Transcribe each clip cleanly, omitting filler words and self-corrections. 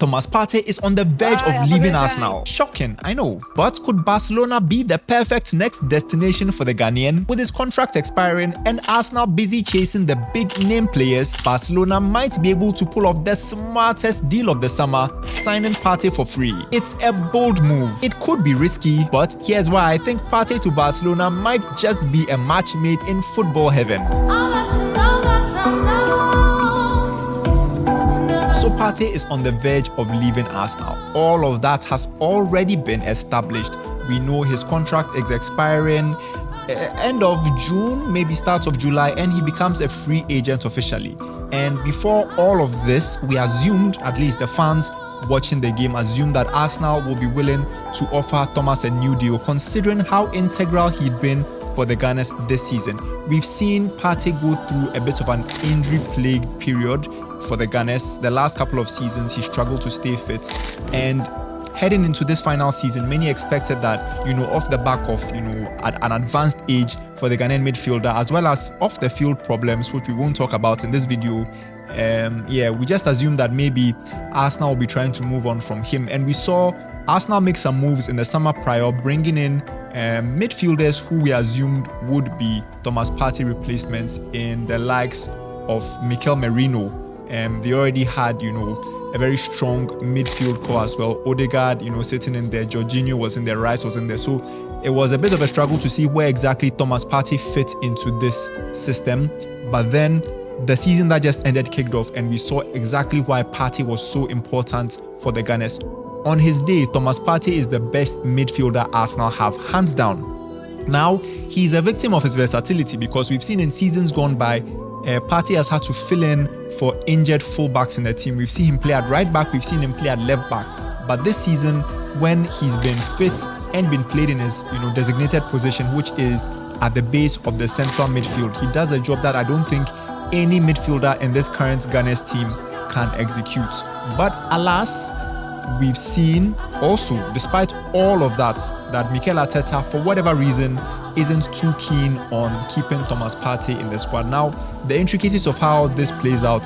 Thomas Partey is on the verge of leaving Arsenal. Shocking, I know. But could Barcelona be the perfect next destination for the Ghanaian? With his contract expiring and Arsenal busy chasing the big name players, Barcelona might be able to pull off the smartest deal of the summer, signing Partey for free. It's a bold move. It could be risky, but here's why I think Partey to Barcelona might just be a match made in football heaven. So Partey is on the verge of leaving Arsenal. All of that has already been established. We know his contract is expiring end of June, maybe start of July, and he becomes a free agent officially. And before all of this, we assumed, at least the fans watching the game assumed, that Arsenal will be willing to offer Thomas a new deal, considering how integral he'd been for the Gunners this season. We've seen Partey go through a bit of an injury-plagued period for the Gunners. The last couple of seasons, he struggled to stay fit, and heading into this final season, many expected that, off the back of, at an advanced age for the Ghanaian midfielder, as well as off the field problems, which we won't talk about in this video, we just assumed that maybe Arsenal will be trying to move on from him. And we saw Arsenal make some moves in the summer prior, bringing in midfielders who we assumed would be Thomas Partey replacements in the likes of Mikel Merino. They already had, a very strong midfield core as well. Odegaard, sitting in there. Jorginho was in there. Rice was in there. So it was a bit of a struggle to see where exactly Thomas Partey fit into this system. But then the season that just ended kicked off, and we saw exactly why Partey was so important for the Gunners. On his day, Thomas Partey is the best midfielder Arsenal have, hands down. Now, he's a victim of his versatility, because we've seen in seasons gone by, Partey has had to fill in for injured fullbacks in the team. We've seen him play at right back, we've seen him play at left back. But this season, when he's been fit and been played in his designated position, which is at the base of the central midfield, he does a job that I don't think any midfielder in this current Gunners team can execute. But alas, we've seen also, despite all of that Mikel Arteta, for whatever reason, isn't too keen on keeping Thomas Partey in the squad. Now, the intricacies of how this plays out,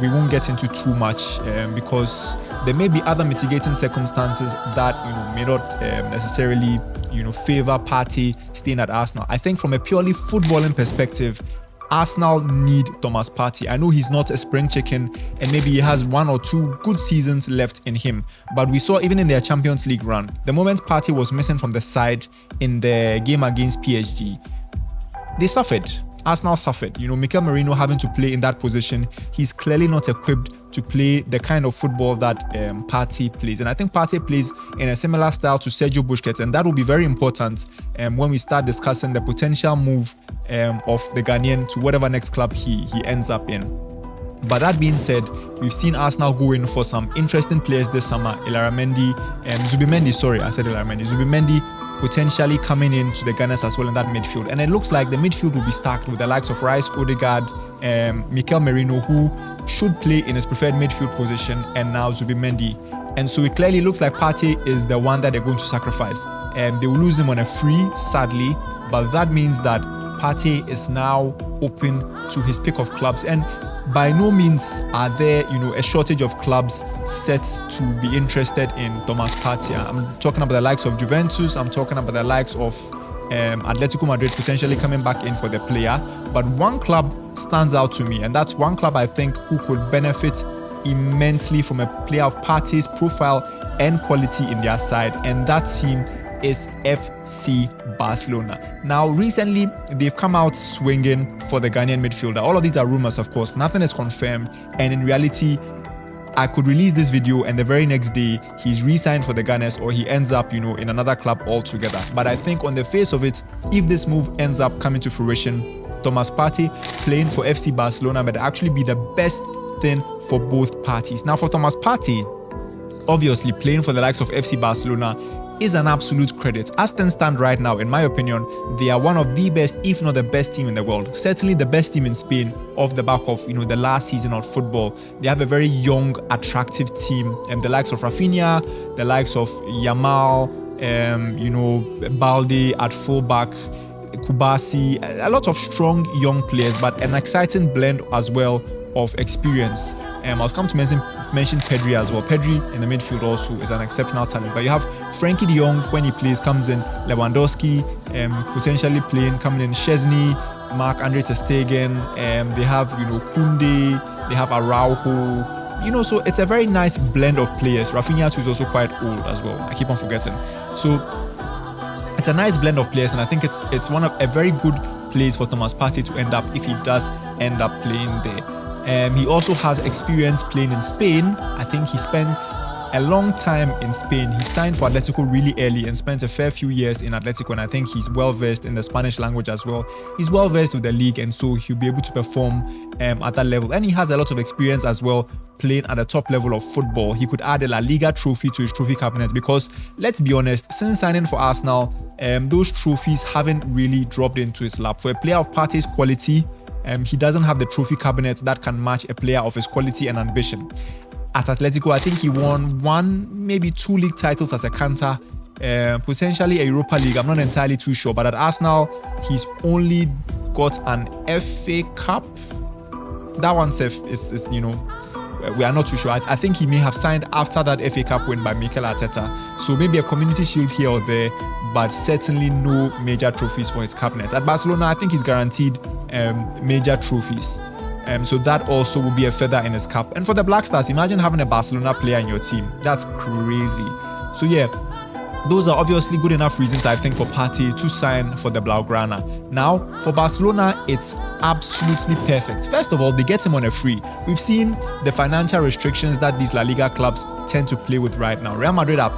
we won't get into too much, because there may be other mitigating circumstances that may not necessarily favor Partey staying at Arsenal. I think from a purely footballing perspective, Arsenal need Thomas Partey. I know he's not a spring chicken, and maybe he has one or two good seasons left in him. But we saw even in their Champions League run, the moment Partey was missing from the side in the game against PSG, they suffered. Arsenal suffered. Mikel Merino having to play in that position, he's clearly not equipped to play the kind of football that Partey plays. And I think Partey plays in a similar style to Sergio Busquets, and that will be very important when we start discussing the potential move of the Ghanaian to whatever next club he ends up in. But that being said, we've seen Arsenal go in for some interesting players this summer. Zubimendi, potentially coming in to the Gunners as well in that midfield. And it looks like the midfield will be stacked with the likes of Rice, Odegaard, Mikel Merino, who should play in his preferred midfield position, and now Zubimendi. And so it clearly looks like Partey is the one that they're going to sacrifice. They will lose him on a free, sadly, but that means that Partey is now open to his pick of clubs. And by no means are there, a shortage of clubs set to be interested in Thomas Partey. I'm talking about the likes of Juventus. I'm talking about the likes of Atletico Madrid potentially coming back in for the player. But one club stands out to me, and that's one club I think who could benefit immensely from a player of Partey's profile and quality in their side, and that team is FC Barcelona. Now, recently, they've come out swinging for the Ghanaian midfielder. All of these are rumors, of course. Nothing is confirmed. And in reality, I could release this video and the very next day, he's re-signed for the Gunners, or he ends up, in another club altogether. But I think on the face of it, if this move ends up coming to fruition, Thomas Partey playing for FC Barcelona might actually be the best thing for both parties. Now, for Thomas Partey, obviously playing for the likes of FC Barcelona is an absolute credit. As things stand right now, in my opinion, they are one of the best, if not the best team in the world. Certainly the best team in Spain, off the back of the last season of football. They have a very young, attractive team, and the likes of Rafinha, the likes of Yamal, Balde at fullback, Kubasi, a lot of strong young players, but an exciting blend as well of experience. I was come to mention Pedri as well. Pedri in the midfield also is an exceptional talent. But you have Frankie de Jong when he plays, comes in. Lewandowski potentially playing, coming in. Szczesny, Marc-Andre ter Stegen. They have Koundé. They have Araujo. So it's a very nice blend of players. Rafinha too is also quite old as well. I keep on forgetting. So it's a nice blend of players, and I think it's one of a very good place for Thomas Partey to end up if he does end up playing there. He also has experience playing in Spain. I think he spent a long time in Spain. He signed for Atletico really early and spent a fair few years in Atletico, and I think he's well versed in the Spanish language as well. He's well versed with the league, and so he'll be able to perform at that level. And he has a lot of experience as well playing at the top level of football. He could add a La Liga trophy to his trophy cabinet because, let's be honest, since signing for Arsenal, those trophies haven't really dropped into his lap. For a player of Partey's quality, he doesn't have the trophy cabinet that can match a player of his quality and ambition. At Atletico, I think he won 1, maybe 2 league titles as a canter, potentially a Europa League. I'm not entirely too sure. But at Arsenal, he's only got an FA Cup. That one is we are not too sure. I think he may have signed after that FA Cup win by Mikel Arteta. So maybe a Community Shield here or there, but certainly no major trophies for his cabinet. At Barcelona, I think he's guaranteed major trophies. So that also will be a feather in his cap. And for the Black Stars, imagine having a Barcelona player in your team. That's crazy. So yeah, those are obviously good enough reasons, I think, for Partey to sign for the Blaugrana. Now, for Barcelona, it's absolutely perfect. First of all, they get him on a free. We've seen the financial restrictions that these La Liga clubs tend to play with right now. Real Madrid are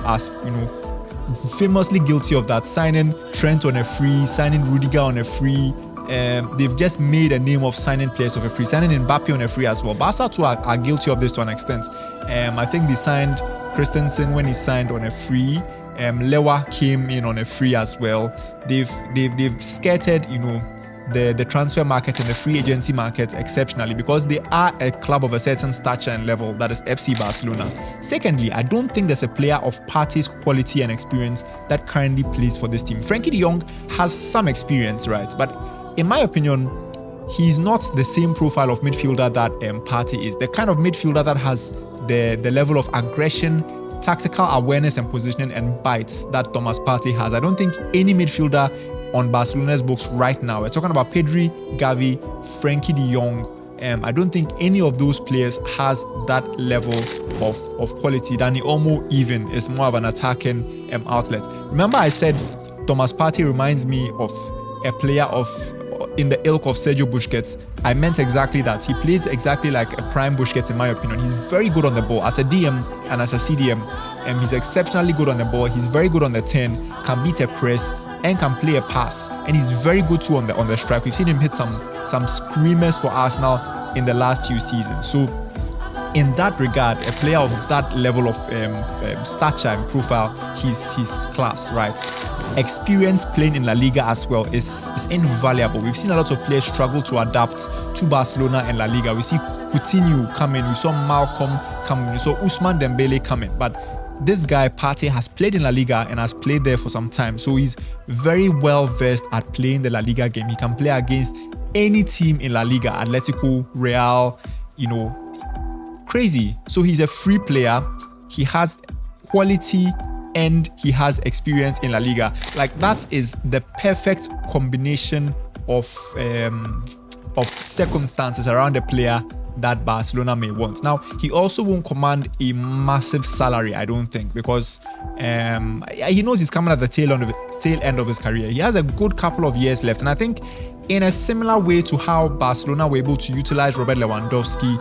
famously guilty of that, signing Trent on a free, signing Rudiger on a free. They've just made a name of signing players of a free, signing Mbappe on a free as well. Barca too are guilty of this to an extent. I think they signed Christensen when he signed on a free. Lewa came in on a free as well. They've skirted the transfer market and the free agency market exceptionally because they are a club of a certain stature and level, that is FC Barcelona. Secondly, I don't think there's a player of Partey's quality and experience that currently plays for this team. Frankie de Jong has some experience, right? But in my opinion, he's not the same profile of midfielder that Partey is. The kind of midfielder that has the level of aggression, tactical awareness and positioning and bites that Thomas Partey has. I don't think any midfielder on Barcelona's books right now, we're talking about Pedri, Gavi, Frankie de Jong, I don't think any of those players has that level of quality. Dani Olmo even is more of an attacking outlet. Remember I said Thomas Partey reminds me of a player in the ilk of Sergio Busquets. I meant exactly that. He plays exactly like a prime Busquets in my opinion. He's very good on the ball as a DM and as a CDM. He's exceptionally good on the ball. He's very good on the 10, can beat a press and can play a pass. And he's very good too on the strike. We've seen him hit some screamers for Arsenal in the last few seasons. So in that regard, a player of that level of stature and profile, he's class, right? Experience playing in La Liga as well is invaluable. We've seen a lot of players struggle to adapt to Barcelona and La Liga. We see Coutinho come in, we saw Malcolm come in, we saw Ousmane Dembele come in. But this guy, Partey, has played in La Liga and has played there for some time. So he's very well versed at playing the La Liga game. He can play against any team in La Liga, Atletico, Real, crazy. So he's a free player. He has quality and he has experience in La Liga. Like, that is the perfect combination of circumstances around a player that Barcelona may want. Now, he also won't command a massive salary, I don't think, because he knows he's coming at the tail end of his career. He has a good couple of years left, and I think in a similar way to how Barcelona were able to utilize Robert Lewandowski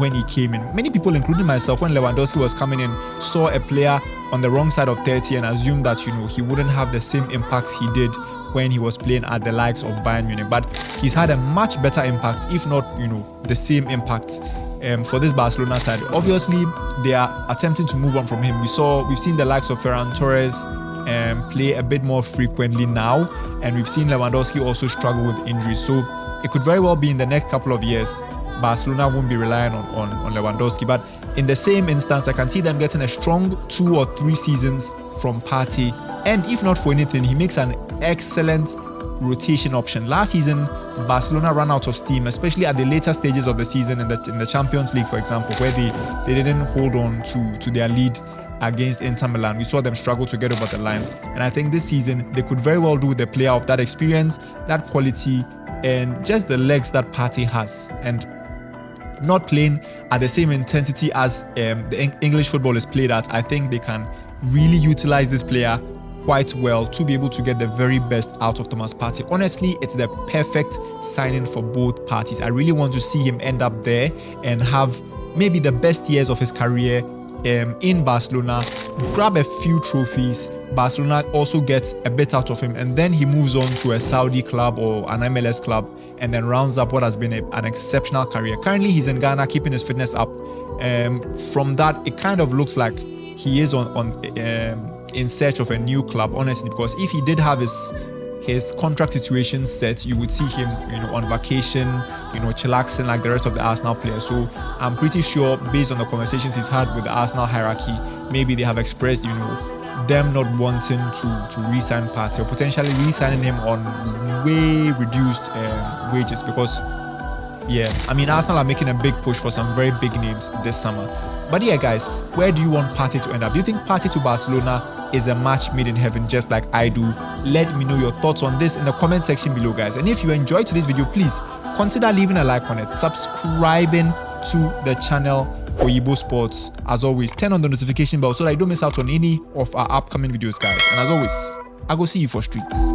when he came in. Many people, including myself, when Lewandowski was coming in, saw a player on the wrong side of 30 and assumed that he wouldn't have the same impact he did when he was playing at the likes of Bayern Munich. But he's had a much better impact, if not the same impact for this Barcelona side. Obviously, they are attempting to move on from him. We've seen the likes of Ferran Torres play a bit more frequently now, and we've seen Lewandowski also struggle with injuries. So it could very well be in the next couple of years Barcelona won't be relying on Lewandowski. But in the same instance, I can see them getting a strong 2 or 3 seasons from Partey. And if not for anything, he makes an excellent rotation option. Last season, Barcelona ran out of steam, especially at the later stages of the season in the Champions League, for example, where they didn't hold on to their lead against Inter Milan. We saw them struggle to get over the line. And I think this season, they could very well do with a player of that experience, that quality, and just the legs that Partey has. And not playing at the same intensity as the English football is played at, I think they can really utilize this player quite well to be able to get the very best out of Thomas Partey. Honestly, it's the perfect signing for both parties. I really want to see him end up there and have maybe the best years of his career in Barcelona, grab a few trophies. Barcelona also gets a bit out of him, and then he moves on to a Saudi club or an MLS club and then rounds up what has been an exceptional career. Currently, he's in Ghana keeping his fitness up. From that, it kind of looks like he is in search of a new club, honestly, because if he did have his contract situation set, you would see him, on vacation, chillaxing like the rest of the Arsenal players. So I'm pretty sure, based on the conversations he's had with the Arsenal hierarchy, maybe they have expressed, them not wanting to re-sign Partey or potentially re-signing him on way reduced wages, because Arsenal are making a big push for some very big names this summer. But yeah, guys, where do you want Partey to end up? Do you think Partey to Barcelona is a match made in heaven, just like I do? Let me know your thoughts on this in the comment section below, guys. And if you enjoyed today's video, please consider leaving a like on it, subscribing to the channel Oyibo Sports. As always, turn on the notification bell so that you don't miss out on any of our upcoming videos, guys. And as always, I go see you for streets.